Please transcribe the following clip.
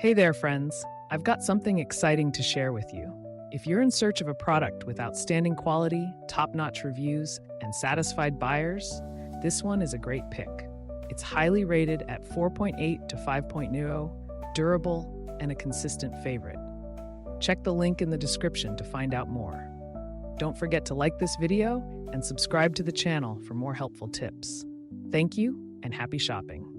Hey there, friends. I've got something exciting to share with you. If you're in search of a product with outstanding quality, top-notch reviews, and satisfied buyers, this one is a great pick. It's highly rated at 4.8 to 5.0, durable, and a consistent favorite. Check the link in the description to find out more. Don't forget to like this video and subscribe to the channel for more helpful tips. Thank you and happy shopping.